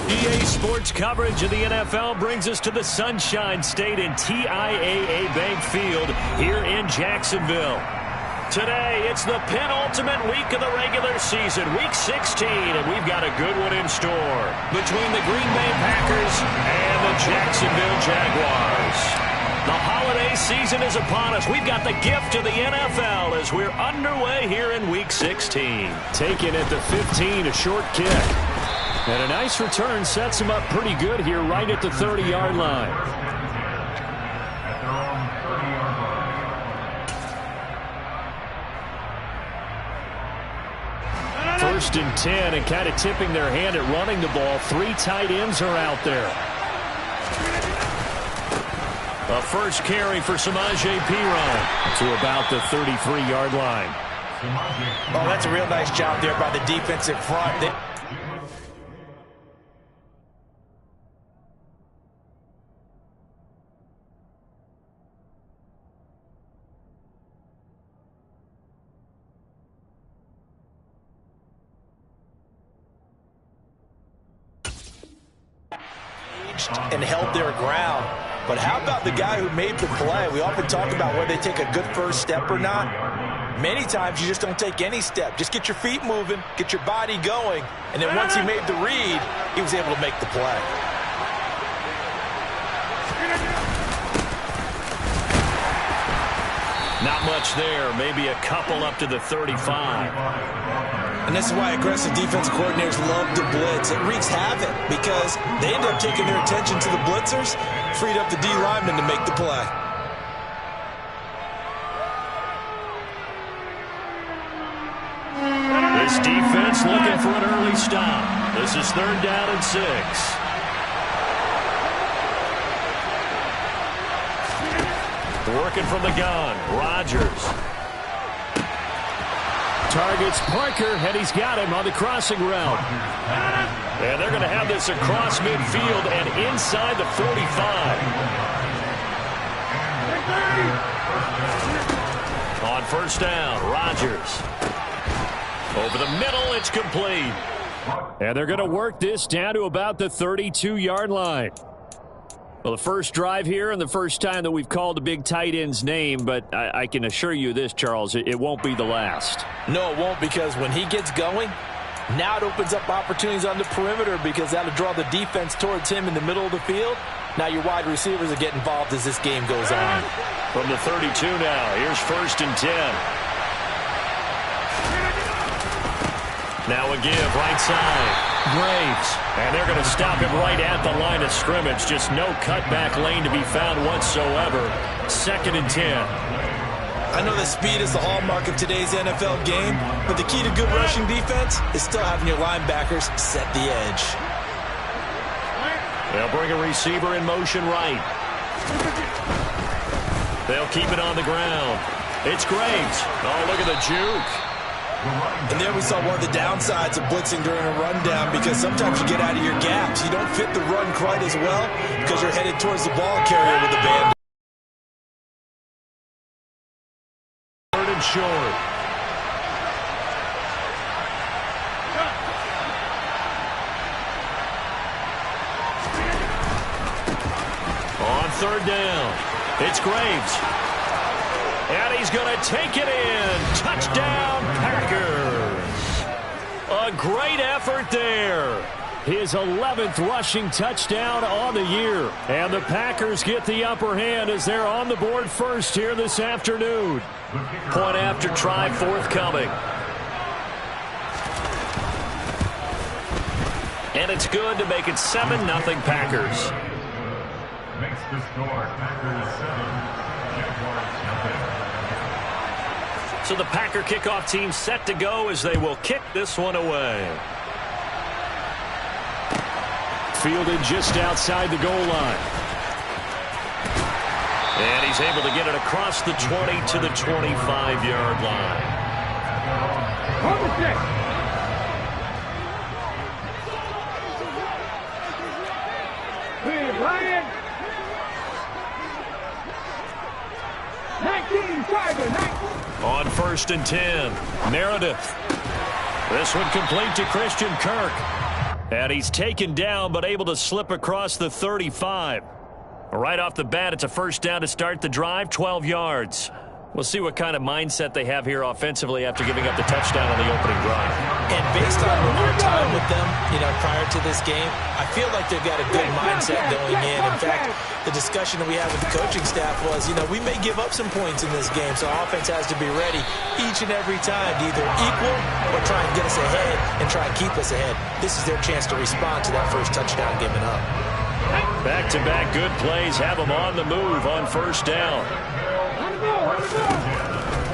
EA Sports coverage of the NFL brings us to the Sunshine State and TIAA Bank Field here in Jacksonville. Today, it's the penultimate week of the regular season, Week 16, and we've got a good one in store between the Green Bay Packers and the Jacksonville Jaguars. The holiday season is upon us. We've got the gift of the NFL as we're underway here in Week 16. Taken at the 15, a short kick. And a nice return sets him up pretty good here right at the 30-yard line. First and 10, and kind of tipping their hand at running the ball. 3 tight ends are out there. A first carry for Samaje Perine to about the 33-yard line. Oh, that's a real nice job there by the defensive front. And held their ground. But how about the guy who made the play? We often talk about whether they take a good first step or not. Many times you just don't take any step. Just get your feet moving, get your body going, and then once he made the read, he was able to make the play. Not much there, maybe a couple up to the 35. And this is why aggressive defensive coordinators love to blitz. It wreaks havoc because they end up taking their attention to the blitzers, freed up the D lineman to make the play. This defense looking for an early stop. This is 3rd down and 6. Working from the gun, Rodgers. Targets Parker, and he's got him on the crossing route. And they're going to have this across midfield and inside the 45. On first down, Rodgers. Over the middle, it's complete. And they're going to work this down to about the 32-yard line. Well, the first drive here and the first time that we've called a big tight end's name, but I can assure you this, Charles, it won't be the last. No, it won't, because when he gets going, now it opens up opportunities on the perimeter because that'll draw the defense towards him in the middle of the field. Now your wide receivers will get involved as this game goes on. From the 32 now, here's 1st and 10. Now a give, right side. Graves. And they're going to stop him right at the line of scrimmage. Just no cutback lane to be found whatsoever. 2nd and 10. I know that speed is the hallmark of today's NFL game, but the key to good rushing defense is still having your linebackers set the edge. They'll bring a receiver in motion right. They'll keep it on the ground. It's Graves. Oh, look at the juke. And there we saw one of the downsides of blitzing during a rundown, because sometimes you get out of your gaps. You don't fit the run quite as well because you're headed towards the ball carrier with the band. 3rd and short. On 3rd down, it's Graves. And he's going to take it in. Touchdown, Packers. A great effort there. His 11th rushing touchdown on the year. And the Packers get the upper hand as they're on the board first here this afternoon. Point after try forthcoming. And it's good to make it 7-0 Packers. Makes the score Packers 7. So the Packer kickoff team set to go as they will kick this one away. Fielded just outside the goal line. And he's able to get it across the 20 to the 25-yard line. Ryan. 19, Tiger, 19. On 1st and 10, Meredith. This one complete to Christian Kirk. And he's taken down, but able to slip across the 35. Right off the bat, it's a first down to start the drive, 12 yards. We'll see what kind of mindset they have here offensively after giving up the touchdown on the opening drive. And based on our time with them, prior to this game, I feel like they've got a good mindset going in. In fact, the discussion that we had with the coaching staff was, we may give up some points in this game, so offense has to be ready each and every time to either equal or try and get us ahead and try and keep us ahead. This is their chance to respond to that first touchdown given up. Back-to-back good plays have them on the move on first down.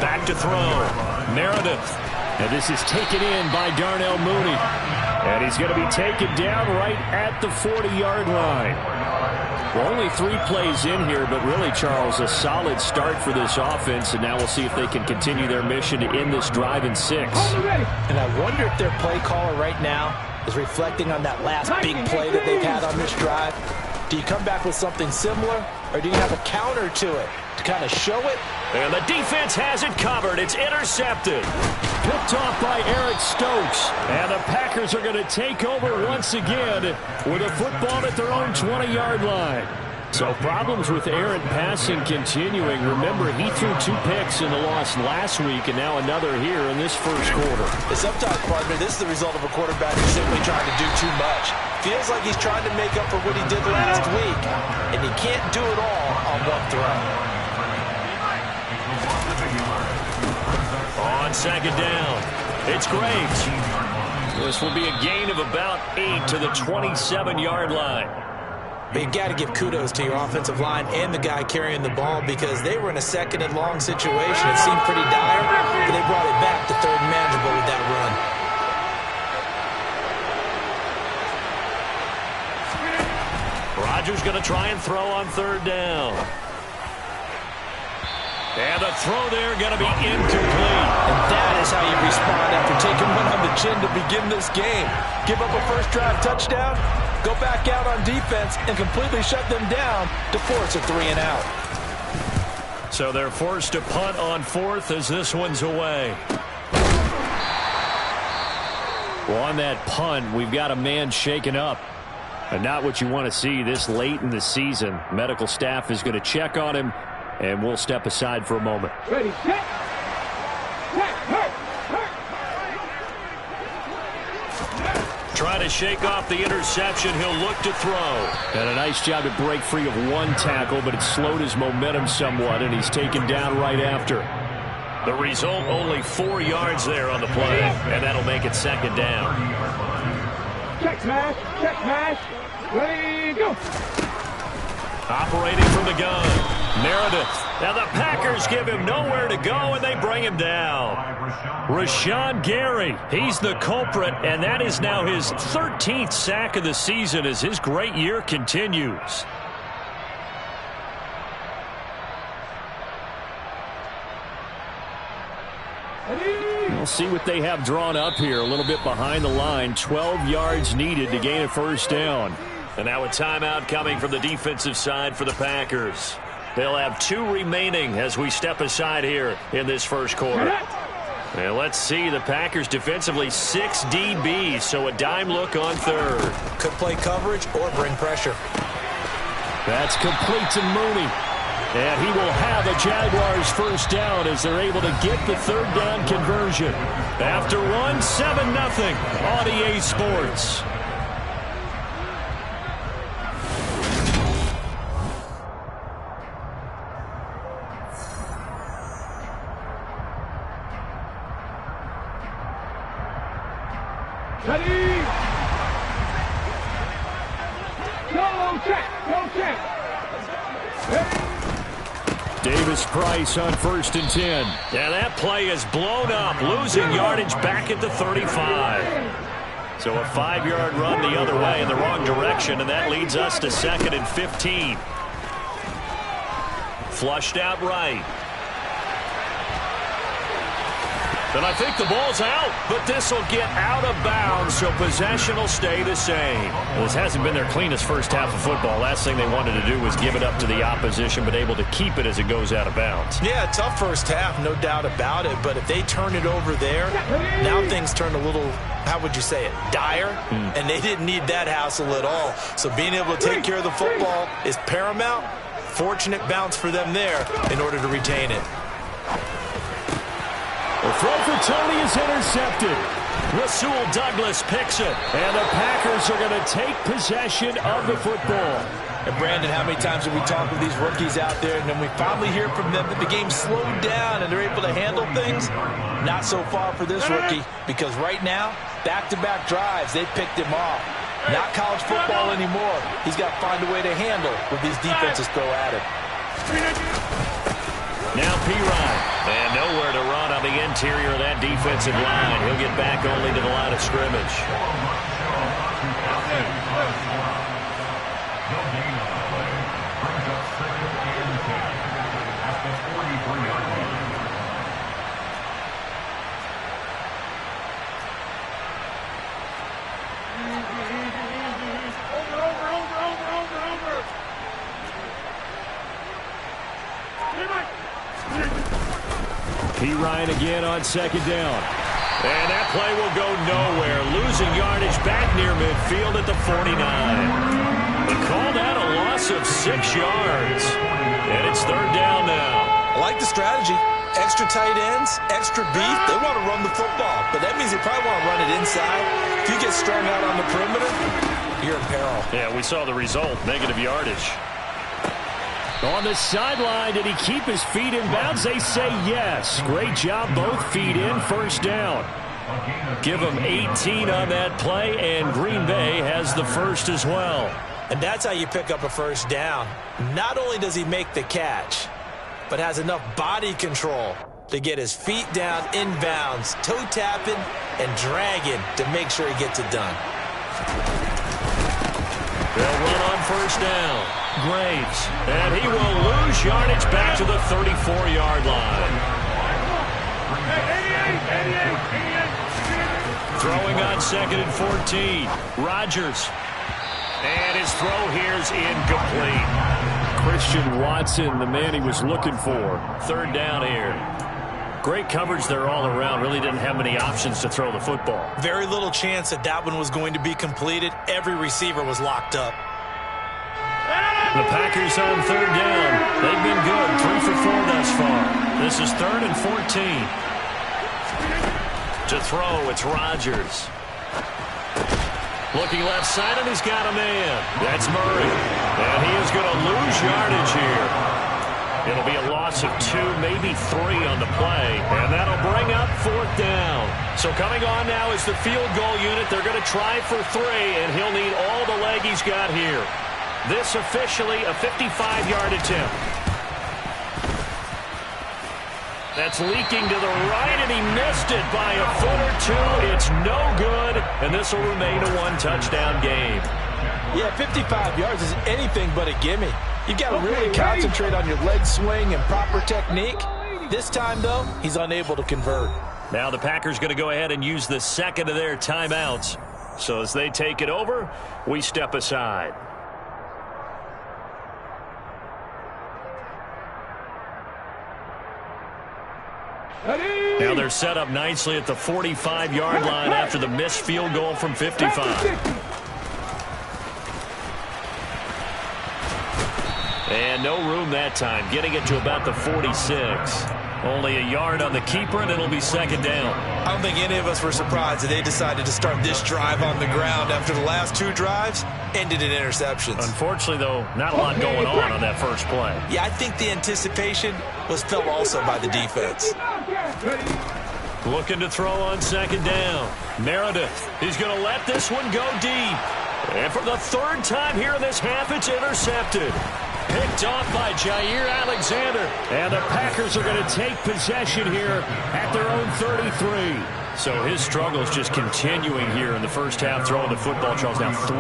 Back to throw. Meredith. And this is taken in by Darnell Mooney. And he's going to be taken down right at the 40-yard line. Well, only 3 plays in here, but really, Charles, a solid start for this offense. And now we'll see if they can continue their mission to end this drive in 6. And I wonder if their play caller right now is reflecting on that last big play that they've had on this drive. Do you come back with something similar, or do you have a counter to it to kind of show it? And the defense has it covered. It's intercepted. Picked off by Eric Stokes. And the Packers are going to take over once again with a football at their own 20-yard line. So problems with errant passing continuing. Remember, he threw 2 picks in the loss last week, and now another here in this first quarter. Sometimes, partner, this is the result of a quarterback who's simply trying to do too much. Feels like he's trying to make up for what he did last week, and he can't do it all on one throw. On second down, it's Graves. This will be a gain of about 8 to the 27-yard line. But you got to give kudos to your offensive line and the guy carrying the ball, because they were in a second and long situation. It seemed pretty dire, but they brought it back to third and manageable with that run. Rodgers going to try and throw on third down. And the throw there going to be incomplete. And that is how you respond after taking one on the chin to begin this game. Give up a first drive touchdown, go back out on defense, and completely shut them down to force a 3-and-out. So they're forced to punt on 4th as this one's away. Well, on that punt, we've got a man shaken up. And not what you want to see this late in the season. Medical staff is going to check on him, and we'll step aside for a moment. Ready, set. Try to shake off the interception. He'll look to throw. And a nice job to break free of one tackle, but it slowed his momentum somewhat, and he's taken down right after. The result, only 4 yards there on the play, and that'll make it second down. Check smash, ready, go. Operating from the gun, Meredith. Now the Packers give him nowhere to go, and they bring him down. Rashawn Gary, he's the culprit, and that is now his 13th sack of the season as his great year continues. We'll see what they have drawn up here. A little bit behind the line. 12 yards needed to gain a first down. And now a timeout coming from the defensive side for the Packers. They'll have 2 remaining as we step aside here in this first quarter. And let's see, the Packers defensively 6 DBs, so a dime look on third. Could play coverage or bring pressure. That's complete to Mooney. And he will have a Jaguars first down as they're able to get the third down conversion. After one, 7-0 on EA Sports. Ready. Go check. Ready. Davis Price on 1st and 10. Yeah, that play is blown up, losing yardage back at the 35. So a 5-yard run the other way in the wrong direction, and that leads us to 2nd and 15. Flushed out right. And I think the ball's out, but this will get out of bounds, so possession will stay the same. Well, this hasn't been their cleanest first half of football. Last thing they wanted to do was give it up to the opposition, but able to keep it as it goes out of bounds. Yeah, tough first half, no doubt about it. But if they turn it over there, now things turn a little, how would you say it, dire? And they didn't need that hassle at all. So being able to take care of the football is paramount. Fortunate bounce for them there in order to retain it. The throw for Tony is intercepted. Rasul Douglas picks it. And the Packers are going to take possession of the football. And Brandon, how many times have we talked with these rookies out there, and then we finally hear from them that the game slowed down and they're able to handle things? Not so far for this rookie, because right now, back-to-back drives, they picked him off. Not college football anymore. He's got to find a way to handle what these defenses throw at him. Now P-Ryan. And nowhere to run on the interior of that defensive line. He'll get back only to the line of scrimmage. P-Ryan again on second down. And that play will go nowhere. Losing yardage back near midfield at the 49. They called out a loss of 6 yards. And it's third down now. I like the strategy. Extra tight ends, extra beef. They want to run the football, but that means they probably want to run it inside. If you get strung out on the perimeter, you're in peril. Yeah, we saw the result, negative yardage. On the sideline, did he keep his feet in bounds? They say yes. Great job, both feet in, first down. Give him 18 on that play, and Green Bay has the first as well. And that's how you pick up a first down. Not only does he make the catch, but has enough body control to get his feet down inbounds, toe tapping and dragging to make sure he gets it done. They'll run on first down. Graves. And he will lose yardage back to the 34-yard line. Throwing on second and 14. Rodgers. And his throw here is incomplete. Christian Watson, the man he was looking for. Third down here. Great coverage there all around. Really didn't have many options to throw the football. Very little chance that that one was going to be completed. Every receiver was locked up. The Packers on third down. They've been good, 3 for 4 thus far. This is third and 14. To throw, it's Rodgers. Looking left side, and he's got a man. That's Murray. And he is going to lose yardage here. It'll be a loss of 2, maybe 3 on the play. And that'll bring up fourth down. So coming on now is the field goal unit. They're going to try for 3, and he'll need all the leg he's got here. This officially a 55-yard attempt. That's leaking to the right, and he missed it by a foot or 2. It's no good, and this will remain a 1-touchdown game. Yeah, 55 yards is anything but a gimme. You've got to really concentrate on your leg swing and proper technique. This time, though, he's unable to convert. Now the Packers going to go ahead and use the second of their timeouts. So as they take it over, we step aside. Now they're set up nicely at the 45-yard line after the missed field goal from 55. And no room that time, getting it to about the 46. Only a yard on the keeper, and it'll be second down. I don't think any of us were surprised that they decided to start this drive on the ground after the last 2 drives ended in interceptions. Unfortunately, though, not a lot going on that first play. Yeah, I think the anticipation was felt also by the defense. Looking to throw on second down. Meredith, he's going to let this one go deep. And for the 3rd time here in this half, it's intercepted. Picked off by Jair Alexander. And the Packers are going to take possession here at their own 33. So his struggles just continuing here in the first half, throwing the football. Charles, now 3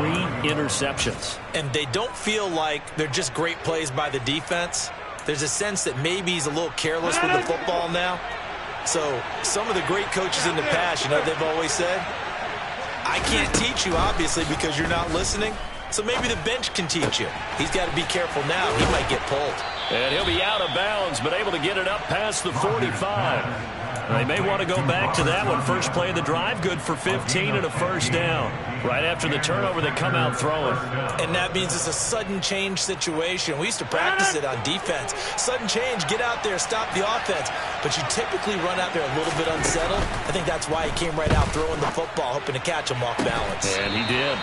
interceptions. And they don't feel like they're just great plays by the defense. There's a sense that maybe he's a little careless with the football now. So some of the great coaches in the past, you know, they've always said, I can't teach you, obviously, because you're not listening. So maybe the bench can teach you. He's got to be careful now. He might get pulled. And he'll be out of bounds, but able to get it up past the 45. They may want to go back to that one. First play of the drive, good for 15 and a first down. Right after the turnover, they come out throwing. And that means it's a sudden change situation. We used to practice it on defense. Sudden change, get out there, stop the offense. But you typically run out there a little bit unsettled. I think that's why he came right out throwing the football, hoping to catch him off balance. And he did.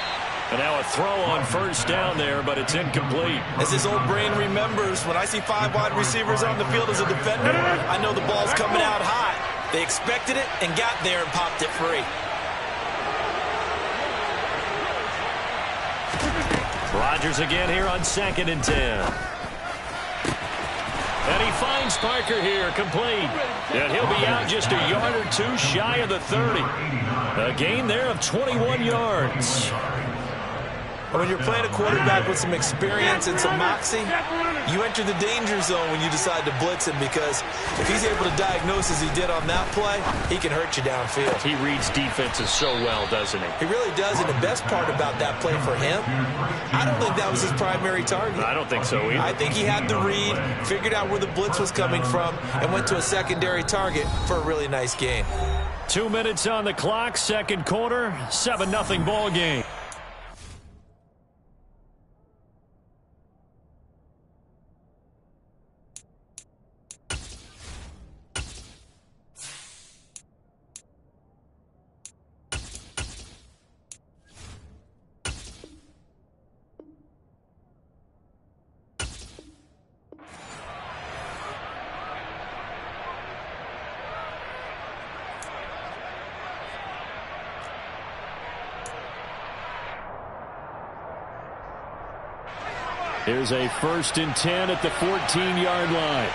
And now a throw on first down there, but it's incomplete. As his old brain remembers, when I see 5 wide receivers on the field as a defender, I know the ball's coming out high. They expected it and got there and popped it free. Rodgers again here on 2nd and 10. And he finds Parker here, complete. And he'll be out just a yard or two shy of the 30. A gain there of 21 yards. When you're playing a quarterback with some experience and some moxie, you enter the danger zone when you decide to blitz him, because if he's able to diagnose as he did on that play, he can hurt you downfield. He reads defenses so well, doesn't he? He really does, and the best part about that play for him, I don't think that was his primary target. I don't think so either. I think he had the read, figured out where the blitz was coming from, and went to a secondary target for a really nice gain. 2 minutes on the clock, second quarter, 7-0 ball game. Here's a 1st and 10 at the 14-yard line.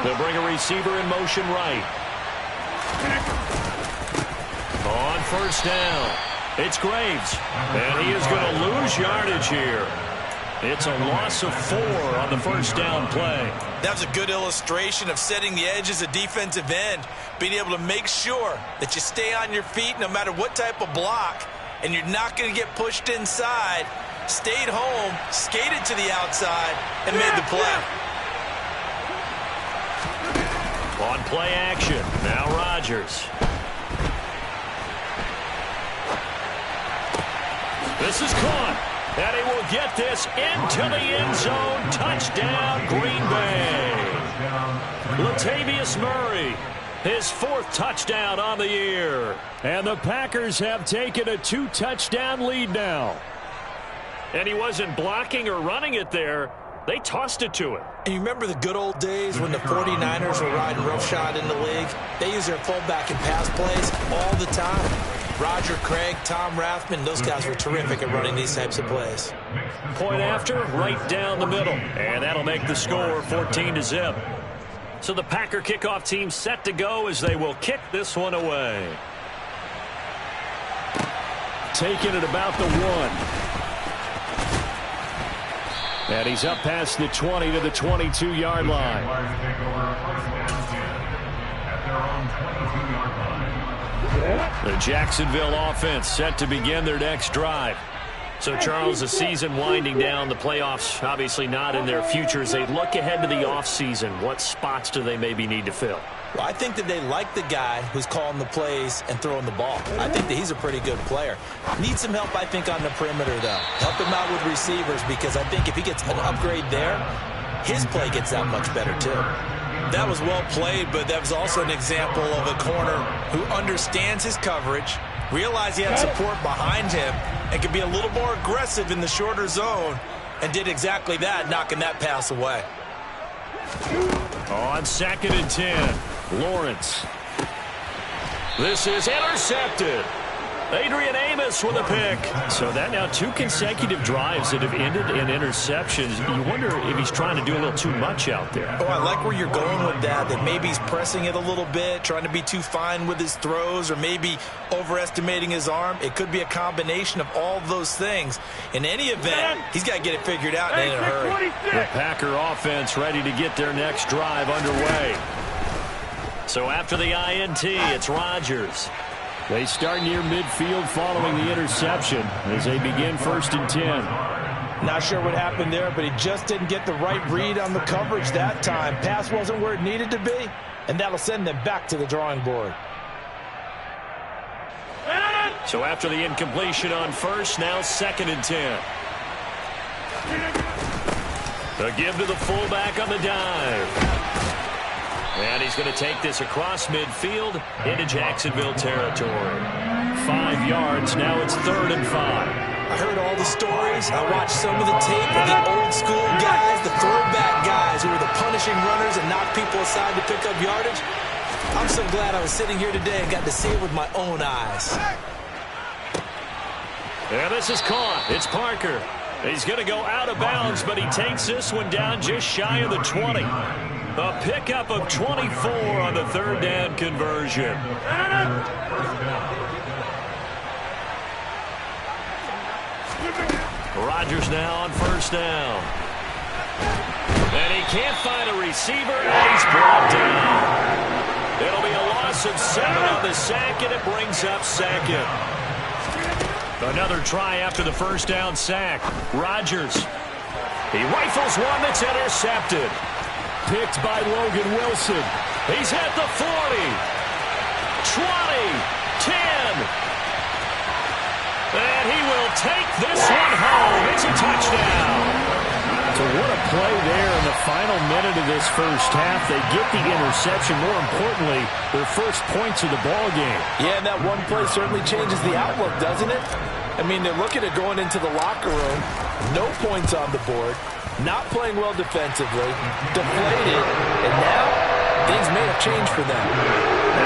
They'll bring a receiver in motion right. On first down, it's Graves. And he is going to lose yardage here. It's a loss of 4 on the first down play. That was a good illustration of setting the edge as a defensive end, being able to make sure that you stay on your feet no matter what type of block, and you're not going to get pushed inside. Stayed home, skated to the outside, and made the play. On play action, now Rodgers. This is caught, and he will get this into the end zone. Touchdown, Green Bay. Latavius Murray, his 4th touchdown on the year. And the Packers have taken a 2-touchdown lead now. And he wasn't blocking or running it there. They tossed it to him. And you remember the good old days when the 49ers were riding roughshod in the league? They use their fullback and pass plays all the time. Roger Craig, Tom Rathman, those guys were terrific at running these types of plays. Point after, right down the middle. And that'll make the score 14-0. So the Packer kickoff team set to go as they will kick this one away. Taking it about the 1. And he's up past the 20 to the 22-yard line. The Jacksonville offense set to begin their next drive. So, Charles, the season winding down, the playoffs obviously not in their future. As they look ahead to the offseason, what spots do they maybe need to fill? Well, I think that they like the guy who's calling the plays and throwing the ball. I think that he's a pretty good player. Needs some help, I think, on the perimeter, though. Help him out with receivers, because I think if he gets an upgrade there, his play gets that much better, too. That was well played, but that was also an example of a corner who understands his coverage, realized he had support behind him, and can be a little more aggressive in the shorter zone, and did exactly that, knocking that pass away. On 2nd and 10, Lawrence. This is intercepted. Adrian Amos with a pick. So that now 2 consecutive drives that have ended in interceptions. You wonder if he's trying to do a little too much out there. Oh, I like where you're going with that maybe he's pressing it a little bit, trying to be too fine with his throws, or maybe overestimating his arm. It could be a combination of all of those things. In any event, he's got to get it figured out in a hurry. The Packer offense ready to get their next drive underway. So after the INT, it's Rodgers. They start near midfield following the interception as they begin 1st and 10. Not sure what happened there, but he just didn't get the right read on the coverage that time. Pass wasn't where it needed to be, and that'll send them back to the drawing board. So after the incompletion on 1st, now 2nd and 10. The give to the fullback on the dive. And he's going to take this across midfield into Jacksonville territory. 5 yards. Now it's 3rd and 5. I heard all the stories. I watched some of the tape of the old school guys, the throwback guys who were the punishing runners and knocked people aside to pick up yardage. I'm so glad I was sitting here today and got to see it with my own eyes. And this is caught. It's Parker. He's going to go out of bounds, but he takes this one down just shy of the 20. A pickup of 24 on the 3rd down conversion. Rodgers now on 1st down. And he can't find a receiver, and he's brought down. It'll be a loss of 7 on the sack, and it brings up 2nd. Another try after the 1st down sack. Rodgers. He rifles one that's intercepted. Picked by Logan Wilson. He's at the 40. 20. 10. And he will take this one home. It's a touchdown. So what a play there in the final minute of this 1st half. They get the interception. More importantly, their first points of the ball game. Yeah, and that one play certainly changes the outlook, doesn't it? I mean, they're looking at going into the locker room. No points on the board. Not playing well defensively. Deflated. And now, things may have changed for them.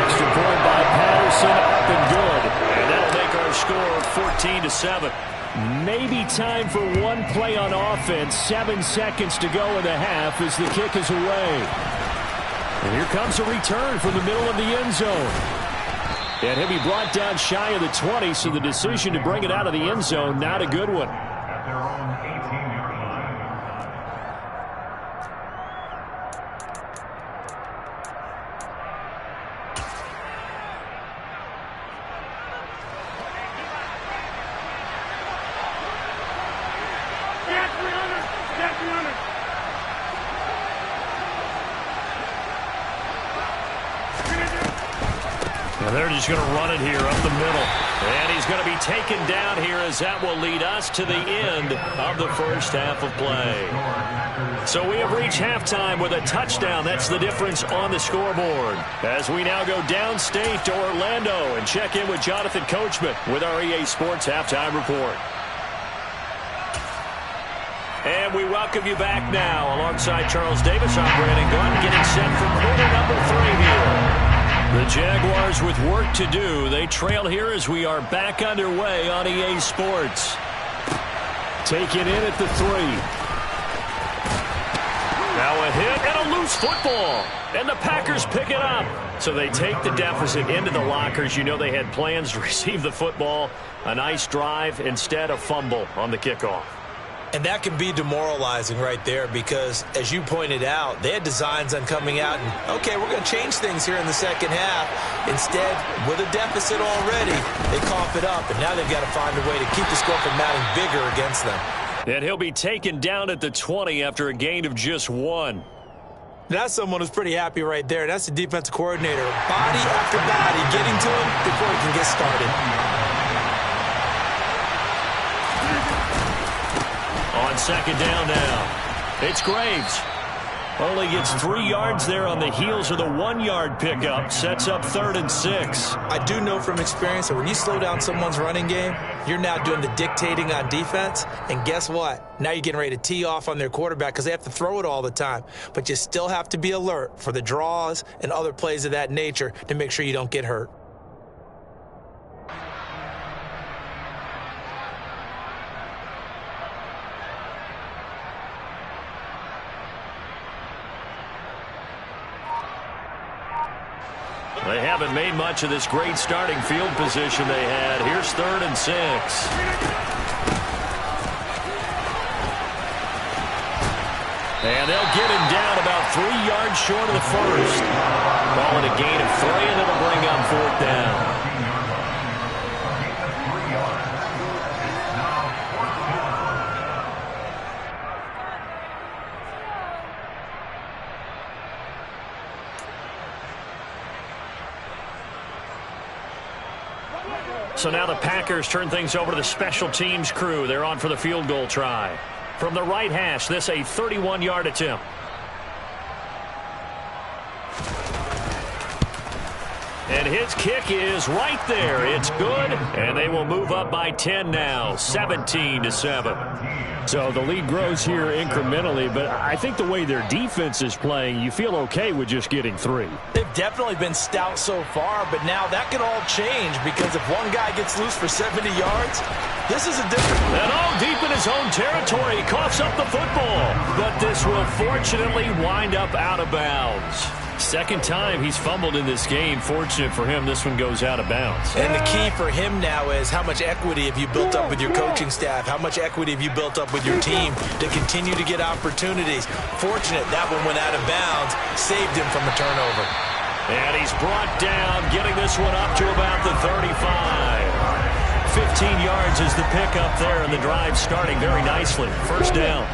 Extra point by Patterson. Up and good. And that'll make our score 14-7. Maybe time for one play on offense. 7 seconds to go in the half as the kick is away. And here comes a return from the middle of the end zone. And he'll be brought down shy of the 20, so the decision to bring it out of the end zone, not a good one. At their own 18-yard line. And they're just going to run it here up the middle. And he's going to be taken down here as that will lead us to the end of the 1st half of play. So we have reached halftime with a touchdown. That's the difference on the scoreboard. As we now go downstate to Orlando and check in with Jonathan Coachman with our EA Sports Halftime Report. And we welcome you back now alongside Charles Davis operating gun, getting set for quarter number 3 here. The Jaguars with work to do. They trail here as we are back underway on EA Sports. Taken in at the 3. Now a hit and a loose football. And the Packers pick it up. So they take the deficit into the lockers. You know they had plans to receive the football. A nice drive, instead a fumble on the kickoff. And that can be demoralizing right there because, as you pointed out, they had designs on coming out and, okay, we're going to change things here in the 2nd half. Instead, with a deficit already, they cough it up, and now they've got to find a way to keep the score from mounting bigger against them. And he'll be taken down at the 20 after a gain of just 1. That's someone who's pretty happy right there. That's the defensive coordinator. Body after body getting to him before he can get started. On 2nd down now, it's Graves. Only gets 3 yards there on the heels of the 1-yard pickup. Sets up 3rd and 6. I do know from experience that when you slow down someone's running game, you're now doing the dictating on defense. And guess what? Now you're getting ready to tee off on their quarterback because they have to throw it all the time. But you still have to be alert for the draws and other plays of that nature to make sure you don't get hurt. They haven't made much of this great starting field position they had. Here's 3rd and 6. And they'll get him down about 3 yards short of the first. Call it a gain of 3, and it'll bring on 4th down. So now the Packers turn things over to the special teams crew. They're on for the field goal try. From the right hash, this a 31-yard attempt. And his kick is right there. It's good, and they will move up by 10 now, 17-7. So the lead grows here incrementally, but I think the way their defense is playing, you feel okay with just getting 3. They've definitely been stout so far, but now that could all change because if one guy gets loose for 70 yards, this is a different... And deep in his own territory, he coughs up the football. But this will fortunately wind up out of bounds. Second time he's fumbled in this game. Fortunate for him, this one goes out of bounds. And the key for him now is how much equity have you built up with your coaching staff? How much equity have you built up with your team to continue to get opportunities? Fortunate that one went out of bounds, saved him from a turnover. And he's brought down, getting this one up to about the 35. 15 yards is the pickup there, and the drive starting very nicely. First down.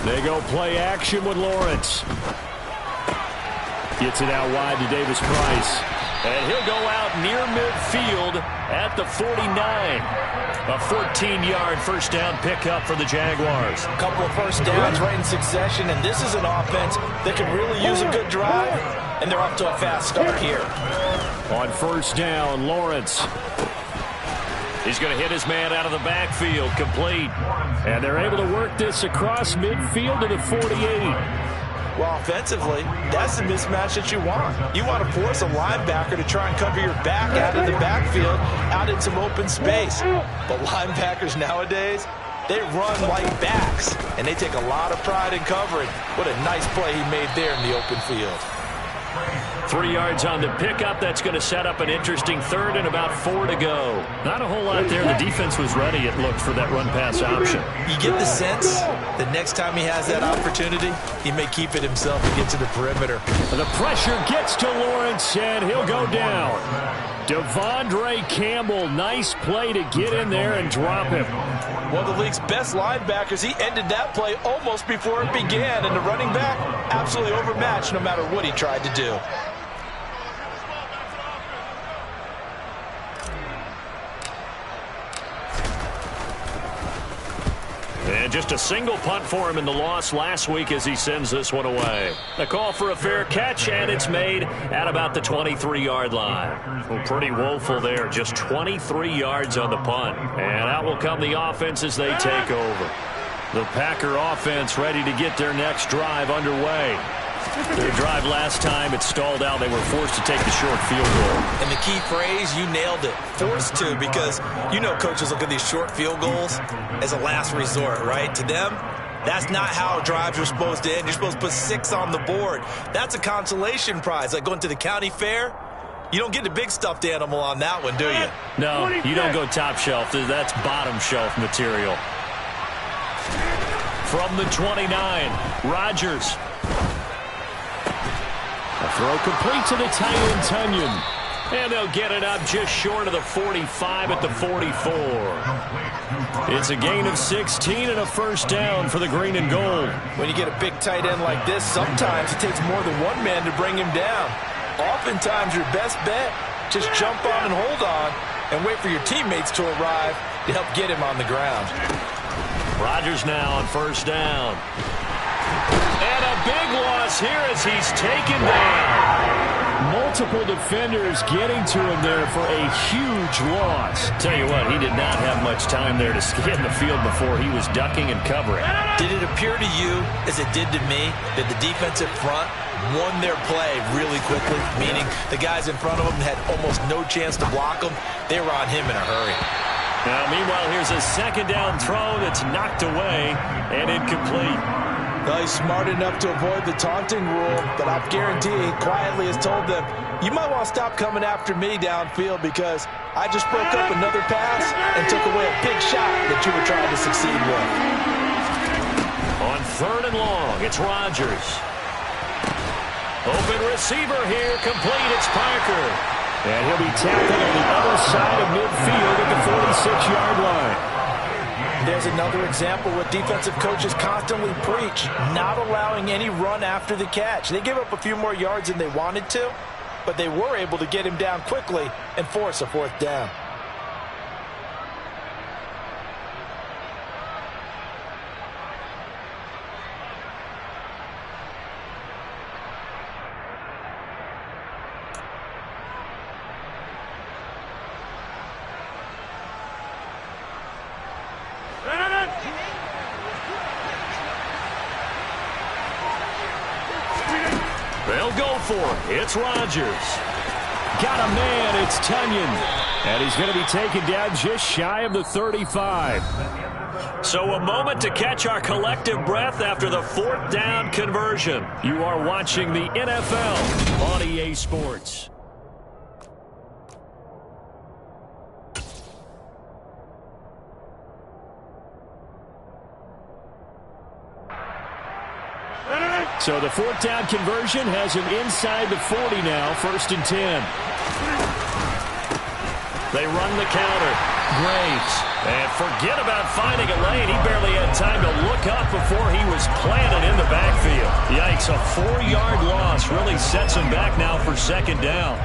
They go play action with Lawrence. Gets it out wide to Davis Price. And he'll go out near midfield at the 49. A 14-yard first down pickup for the Jaguars. A couple of first downs right in succession, and this is an offense that can really use a good drive, and they're off to a fast start here. On first down, Lawrence. He's going to hit his man out of the backfield, complete. And they're able to work this across midfield to the 48. Well, offensively, that's the mismatch that you want. You want to force a linebacker to try and cover your back out of the backfield, out in some open space. But linebackers nowadays, they run like backs, and they take a lot of pride in covering. What a nice play he made there in the open field. 3 yards on the pickup. That's going to set up an interesting third and about 4 to go. Not a whole lot there. The defense was ready, it looked, for that run-pass option. You get the sense that next time he has that opportunity, he may keep it himself and get to the perimeter. The pressure gets to Lawrence, and he'll go down. Devondre Campbell, nice play to get in there and drop him. One of the league's best linebackers, he ended that play almost before it began, and the running back absolutely overmatched no matter what he tried to do. And just a single punt for him in the loss last week as he sends this one away. A call for a fair catch, and it's made at about the 23-yard line. Well, pretty woeful there, just 23 yards on the punt. And out will come the offense as they take over. The Packer offense ready to get their next drive underway. Their drive last time, it stalled out. They were forced to take the short field goal. And the key phrase, you nailed it, forced to, because you know coaches look at these short field goals as a last resort, right? To them, that's not how drives are supposed to end. You're supposed to put 6 on the board. That's a consolation prize, like going to the county fair. You don't get the big stuffed animal on that one, do you? No, you don't go top shelf. That's bottom shelf material. From the 29, Rodgers. A throw complete to the tight end, Tunyon. And they'll get it up just short of the 45 at the 44. It's a gain of 16 and a first down for the green and gold. When you get a big tight end like this, sometimes it takes more than one man to bring him down. Oftentimes, your best bet, just jump on and hold on and wait for your teammates to arrive to help get him on the ground. Rodgers now on first down. And a big loss here as he's taken down. Multiple defenders getting to him there for a huge loss. Tell you what, he did not have much time there to scan the field before he was ducking and covering. Did it appear to you, as it did to me, that the defensive front won their play really quickly? Meaning the guys in front of him had almost no chance to block him. They were on him in a hurry. Now, meanwhile, here's a second down throw that's knocked away and incomplete. Well, he's smart enough to avoid the taunting rule, but I'll guarantee he quietly has told them, you might want to stop coming after me downfield because I just broke up another pass and took away a big shot that you were trying to succeed with. On 3rd and long, it's Rodgers. Open receiver here, complete, it's Parker. And he'll be tackled on the other side of midfield at the 46-yard line. There's another example what defensive coaches constantly preach, not allowing any run after the catch. They gave up a few more yards than they wanted to, but they were able to get him down quickly and force a 4th down. They'll go for it. It's Rodgers. Got a man. It's Tunyon. And he's going to be taken down just shy of the 35. So a moment to catch our collective breath after the 4th down conversion. You are watching the NFL on EA Sports. So the 4th down conversion has him inside the 40 now, 1st and 10. They run the counter. Graves. And forget about finding a lane. He barely had time to look up before he was planted in the backfield. Yikes, a 4-yard loss really sets him back now for 2nd down.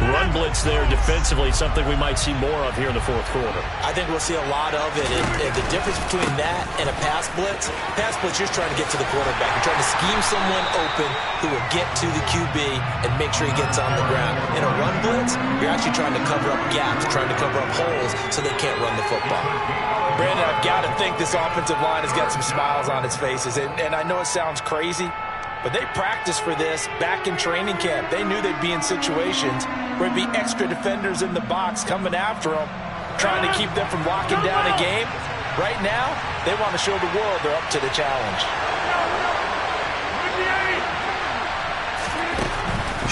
Run blitz there defensively, something we might see more of here in the 4th quarter. I think we'll see a lot of it. And the difference between that and a pass blitz, you're just trying to get to the quarterback. You're trying to scheme someone open who will get to the QB and make sure he gets on the ground. In a run blitz, you're actually trying to cover up gaps, trying to cover up holes so they can't run the football. Brandon, I've got to think this offensive line has got some smiles on its faces. And I know it sounds crazy, but they practiced for this back in training camp. They knew they'd be in situations where there'd be extra defenders in the box coming after them, trying to keep them from locking down a game. Right now, they want to show the world they're up to the challenge.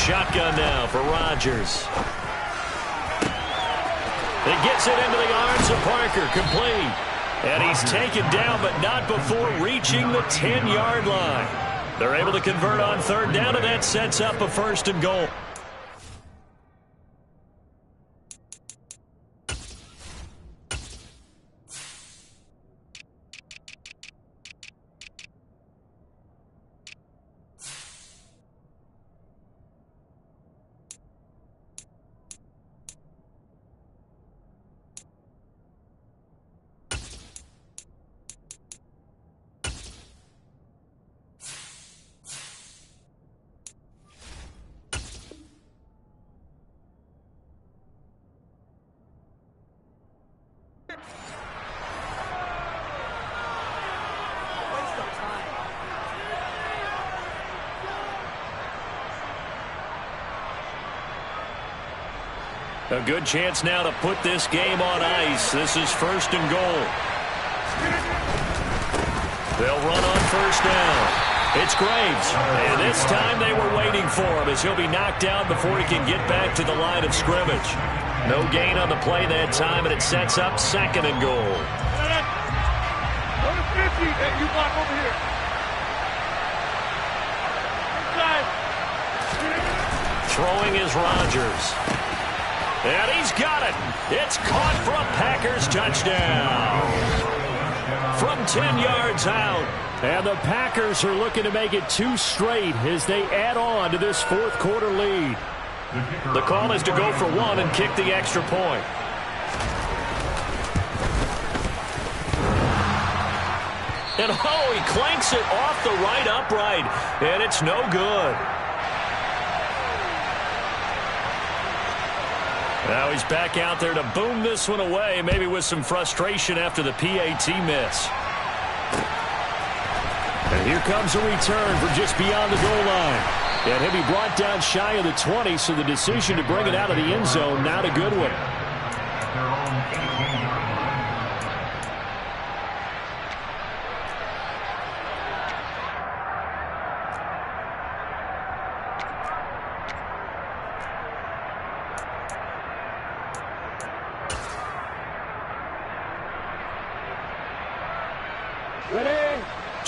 Shotgun now for Rodgers. He gets it into the arms of Parker, complete. And he's taken down, but not before reaching the 10-yard line. They're able to convert on 3rd down, and that sets up a 1st and goal. A good chance now to put this game on ice. This is 1st and goal. They'll run on 1st down. It's Graves. And this time they were waiting for him as he'll be knocked down before he can get back to the line of scrimmage. No gain on the play that time, and it sets up 2nd and goal. Number 50, hey, you block over here. Throwing is Rodgers. And he's got it. It's caught for a Packers touchdown. From 10 yards out. And the Packers are looking to make it 2 straight as they add on to this 4th quarter lead. The call is to go for 1 and kick the extra point. And oh, he clanks it off the right upright. And it's no good. Now he's back out there to boom this one away, maybe with some frustration after the PAT miss. And here comes a return from just beyond the goal line. And he'll be brought down shy of the 20, so the decision to bring it out of the end zone, not a good one. At their own 18-yard line.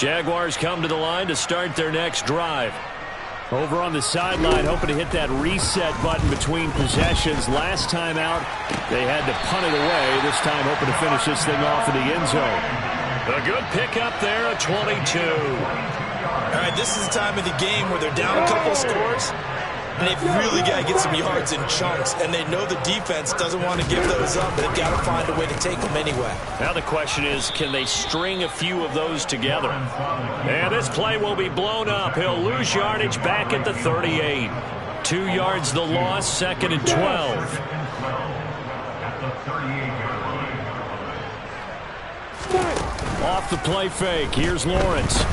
Jaguars come to the line to start their next drive. Over on the sideline, hoping to hit that reset button between possessions. Last time out, they had to punt it away. This time, hoping to finish this thing off in the end zone. A good pickup there, a 22. All right, this is the time of the game where they're down a couple of scores, and they've really got to get some yards in chunks, and they know the defense doesn't want to give those up, but they've got to find a way to take them anyway. Now the question is, can they string a few of those together? And this play will be blown up. He'll lose yardage back at the 38. 2 yards the loss, 2nd and 12. Off the play fake, here's Lawrence.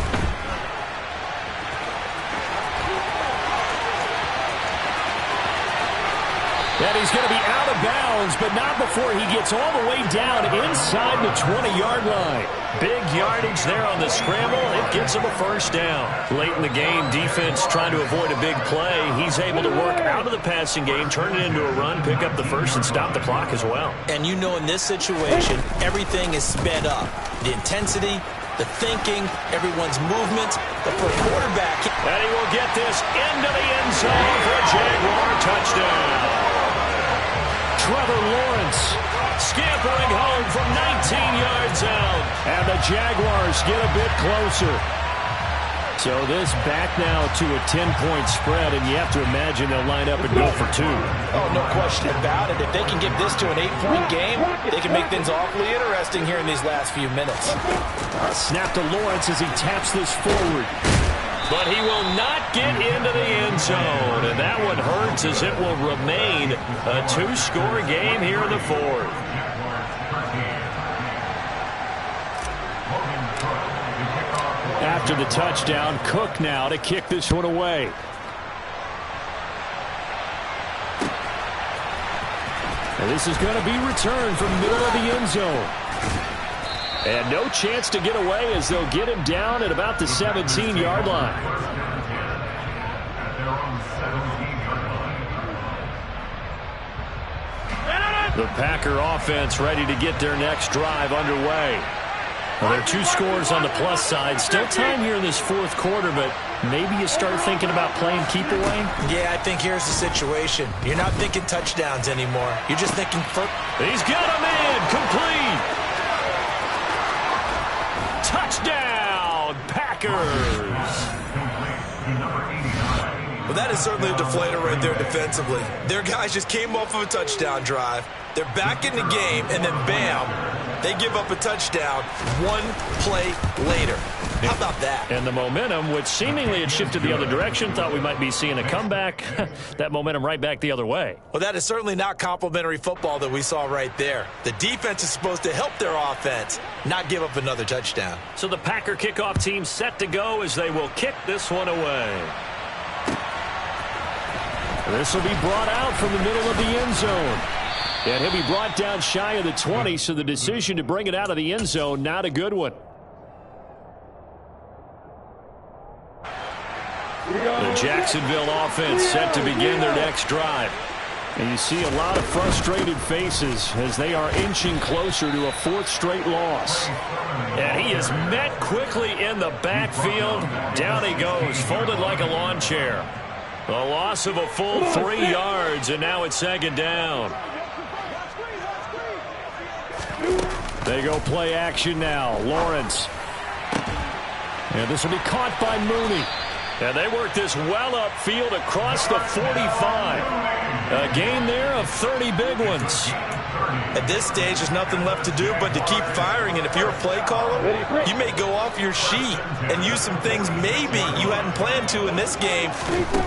And he's going to be out of bounds, but not before he gets all the way down inside the 20-yard line. Big yardage there on the scramble. It gets him a first down. Late in the game, defense trying to avoid a big play. He's able to work out of the passing game, turn it into a run, pick up the first, and stop the clock as well. And you know in this situation, everything is sped up. The intensity, the thinking, everyone's movement. But for a quarterback... And he will get this into the end zone for a Jaguar touchdown. Trevor Lawrence scampering home from 19 yards out. And the Jaguars get a bit closer. So this back now to a 10-point spread, and you have to imagine they'll line up and go for 2. Oh, no question about it. If they can get this to an 8-point game, they can make things awfully interesting here in these last few minutes. Snap to Lawrence as he taps this forward. But he will not get into the end zone. And that one hurts as it will remain a 2-score game here in the 4th. After the touchdown, Cook now to kick this one away. And this is going to be returned from the middle of the end zone. And no chance to get away as they'll get him down at about the 17-yard line. The Packer offense ready to get their next drive underway. Well, there are 2 scores on the plus side. Still time here in this 4th quarter, but maybe you start thinking about playing keep away? Yeah, I think here's the situation. You're not thinking touchdowns anymore. You're just thinking... He's got a man complete. Touchdown, Packers. Well, that is certainly a deflator right there defensively. Their guys just came off of a touchdown drive. They're back in the game, and then bam, they give up a touchdown 1 play later. How about that? And the momentum, which seemingly had shifted the other direction, thought we might be seeing a comeback. That momentum right back the other way. Well, that is certainly not complimentary football that we saw right there. The defense is supposed to help their offense, not give up another touchdown. So the Packer kickoff team set to go as they will kick this one away. This will be brought out from the middle of the end zone. And he'll be brought down shy of the 20, so the decision to bring it out of the end zone, not a good one. The Jacksonville offense set to begin their next drive. And you see a lot of frustrated faces as they are inching closer to a 4th straight loss. And he is met quickly in the backfield. Down he goes, folded like a lawn chair. A loss of a full 3 yards, and now it's 2nd down. They go play action now. Lawrence. And this will be caught by Mooney. And they work this well upfield across the 45. A gain there of 30 big ones. At this stage, there's nothing left to do but to keep firing. And if you're a play caller, you may go off your sheet and use some things maybe you hadn't planned to in this game.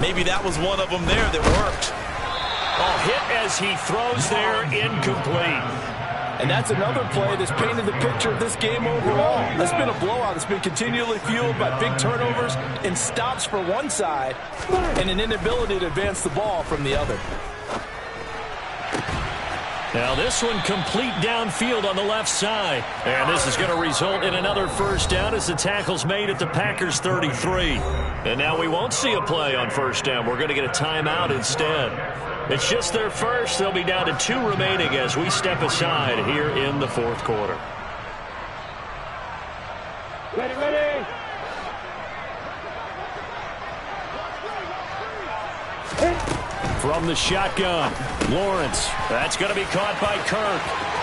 Maybe that was one of them there that worked. A hit as he throws there, incomplete. And that's another play that's painted the picture of this game overall. It's been a blowout. It's been continually fueled by big turnovers and stops for one side and an inability to advance the ball from the other. Now this one complete downfield on the left side. And this is going to result in another first down as the tackle's made at the Packers 33. And now we won't see a play on first down. We're going to get a timeout instead. It's just their first. They'll be down to 2 remaining as we step aside here in the 4th quarter. Ready. from the shotgun. Lawrence. That's going to be caught by Kirk.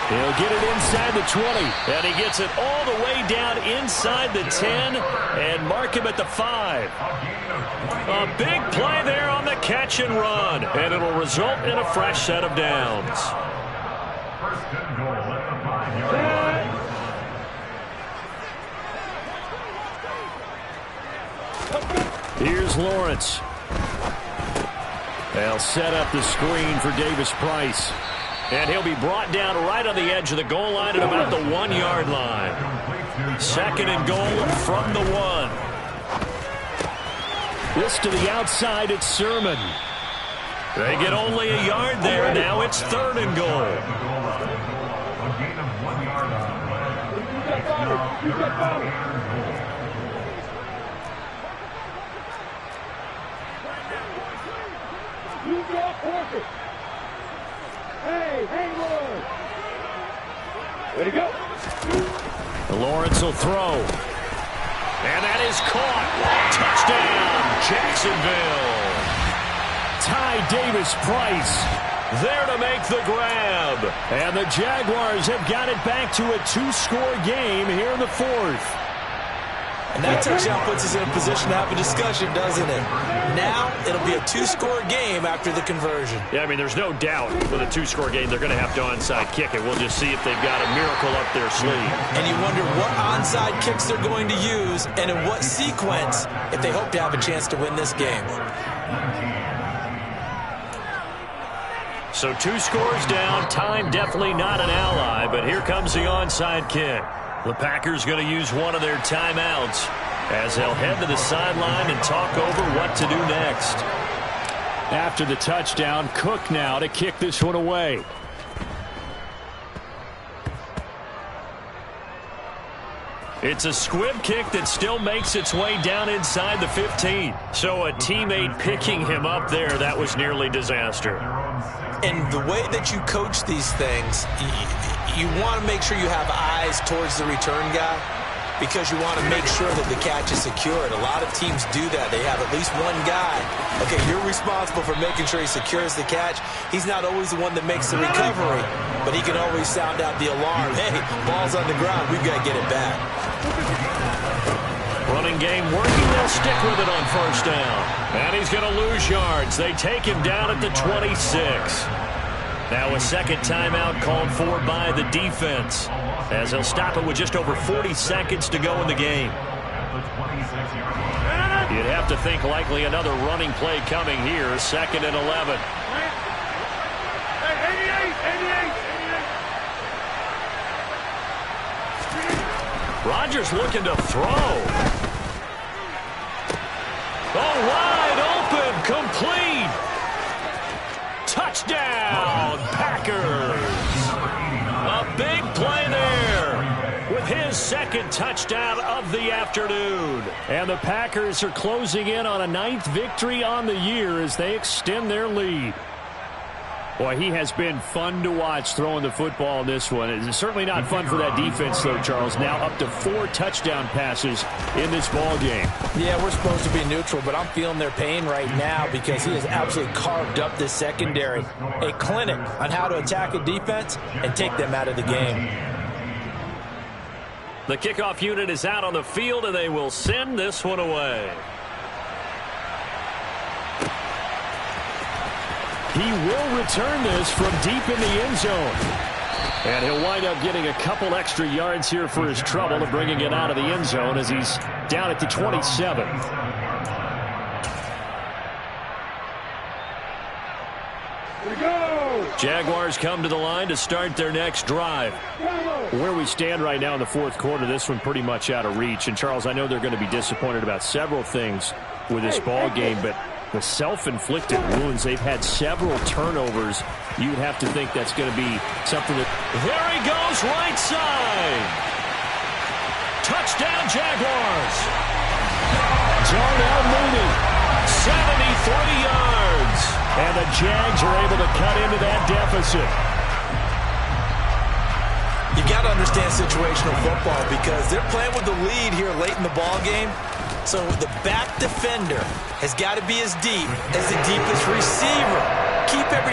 He'll get it inside the 20. And he gets it all the way down inside the 10 and mark him at the 5. A big play there on the catch and run. And it'll result in a fresh set of downs. First and goal at the 5-yard line. Here's Lawrence. They'll set up the screen for Davis Price. And he'll be brought down right on the edge of the goal line at about the 1-yard line. Second and goal from the 1. This to the outside, it's Sermon. They get only a yard there. Now it's third and goal. A gain of 1 yard on the play. Way to go. Lawrence will throw. And that is caught. Touchdown, Jacksonville. Ty Davis Price There to make the grab. And the Jaguars have got it back to a 2-score game here in the 4th. And that touchdown puts us in a position to have a discussion, doesn't it? Now it'll be a 2-score game after the conversion. Yeah, I mean, there's no doubt with a 2-score game, they're going to have to onside kick it. We'll just see if they've got a miracle up their sleeve. And you wonder what onside kicks they're going to use and in what sequence if they hope to have a chance to win this game. So 2 scores down. Time definitely not an ally, but here comes the onside kick. The Packers going to use one of their timeouts as they'll head to the sideline and talk over what to do next. After the touchdown, Cook now to kick this one away. It's a squib kick that still makes its way down inside the 15. So a teammate picking him up there, that was nearly disaster. And the way that you coach these things, you want to make sure you have eyes towards the return guy because you want to make sure that the catch is secured. A lot of teams do that. They have at least one guy. Okay, you're responsible for making sure he secures the catch. He's not always the one that makes the recovery, but he can always sound out the alarm. Hey, ball's on the ground. We've got to get it back. Running game working. They'll stick with it on first down. And he's going to lose yards. They take him down at the 26. Now a second timeout called for by the defense as they'll stop it with just over 40 seconds to go in the game. You'd have to think likely another running play coming here. Second and 11. Rodgers looking to throw. Oh, wide open, complete. Touchdown, Packers. A big play there with his second touchdown of the afternoon. And the Packers are closing in on a 9th victory on the year as they extend their lead. Boy, he has been fun to watch throwing the football in this one. It's certainly not fun for that defense, though, Charles. Now up to 4 touchdown passes in this ball game. Yeah, we're supposed to be neutral, but I'm feeling their pain right now because he has absolutely carved up this secondary. A clinic on how to attack a defense and take them out of the game. The kickoff unit is out on the field, and they will send this one away. He will return this from deep in the end zone. And he'll wind up getting a couple extra yards here for his trouble of bringing it out of the end zone as he's down at the 27. Here we go. Jaguars come to the line to start their next drive. Where we stand right now in the 4th quarter, this one pretty much out of reach. And, Charles, I know they're going to be disappointed about several things with this ball game, but the self-inflicted wounds, they've had several turnovers. You would have to think that's going to be something that... There he goes, right side. Touchdown, Jaguars. Darnell Mooney. 73 yards. And the Jags are able to cut into that deficit. You got to understand situational football because they're playing with the lead here late in the ball game. So the back defender has got to be as deep as the deepest receiver.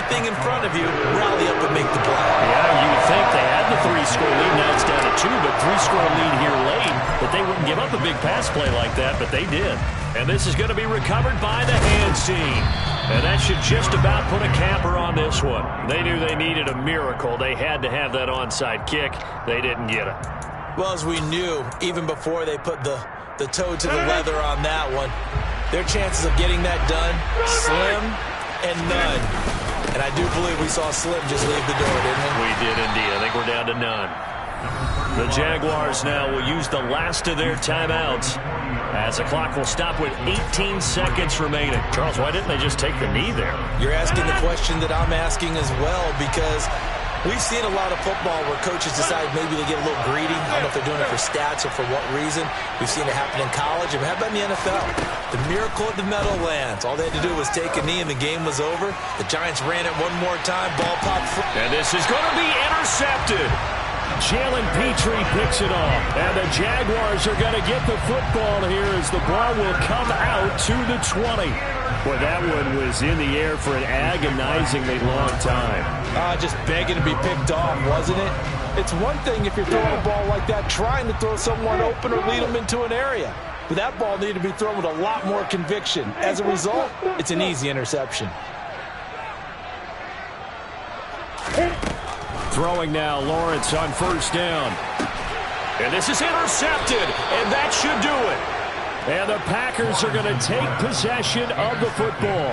anything in front of you, rally up and make the play. Yeah, you would think they had the 3-score lead. Now it's down to 2, but 3-score lead here late. That they wouldn't give up a big pass play like that, but they did. And this is going to be recovered by the hands team. And that should just about put a capper on this one. They knew they needed a miracle. They had to have that onside kick. They didn't get it. Well, as we knew, even before they put the toe to the leather on that one, their chances of getting that done, slim and none. And I do believe we saw Slim just leave the door, didn't we? We did indeed. I think we're down to none. The Jaguars now will use the last of their timeouts as the clock will stop with 18 seconds remaining. Charles, why didn't they just take the knee there? You're asking the question that I'm asking as well, because we've seen a lot of football where coaches decide maybe they get a little greedy. I don't know if they're doing it for stats or for what reason. We've seen it happen in college. And how about in the NFL? The miracle at the Meadowlands. All they had to do was take a knee and the game was over. The Giants ran it one more time. Ball popped free. And this is going to be intercepted. Jalen Petrie picks it off. And the Jaguars are going to get the football here as the ball will come out to the 20. Boy, that one was in the air for an agonizingly long time. Just begging to be picked off, wasn't it? It's one thing if you're throwing a ball like that, trying to throw someone open or lead them into an area. But that ball needed to be thrown with a lot more conviction. As a result, it's an easy interception. Throwing now, Lawrence on first down. And this is intercepted, and that should do it. And the Packers are going to take possession of the football.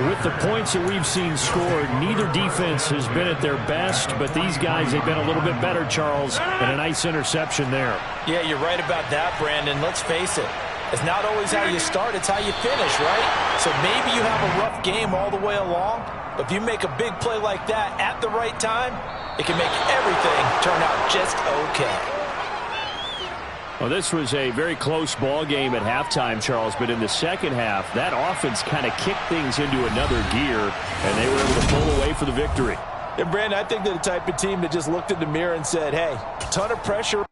With the points that we've seen scored, neither defense has been at their best, but these guys, they've been a little bit better, Charles, and a nice interception there. Yeah, you're right about that, Brandon. Let's face it. It's not always how you start, it's how you finish, right? So maybe you have a rough game all the way along, but if you make a big play like that at the right time, it can make everything turn out just okay. Well, this was a very close ball game at halftime, Charles, but in the second half, that offense kind of kicked things into another gear, and they were able to pull away for the victory. And, Brandon, I think they're the type of team that just looked in the mirror and said, hey, ton of pressure.